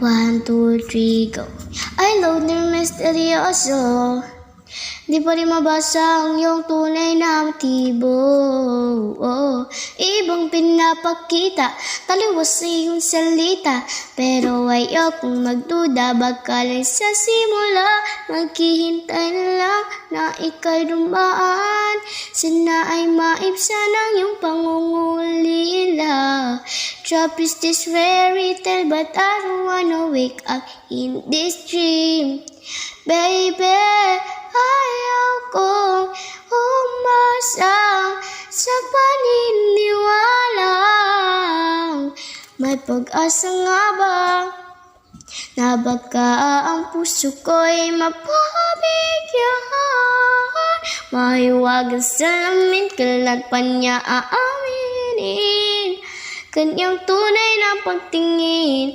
1, 2, 3, go. I love the misteryoso. Di pa rin mabasa ang iyong tunay na motibo. Ibang pinapakita, taliwas sa iyong salita. Pero ayokong magduda, baka lang sa simula. Maghihintay na lang na ika'y dumaan. Sana ay maibsan ang iyong pangungulila. Trap is this fairy tale, but I don't wanna wake up in this dream. Baby, ayaw kong umasang sa paniniwalang may pag-asa nga ba na baka ang puso ko'y mapabigyan. Mahiwagan sa lamin, kailan pa niya aaminin kanyang tunay na pagtingin.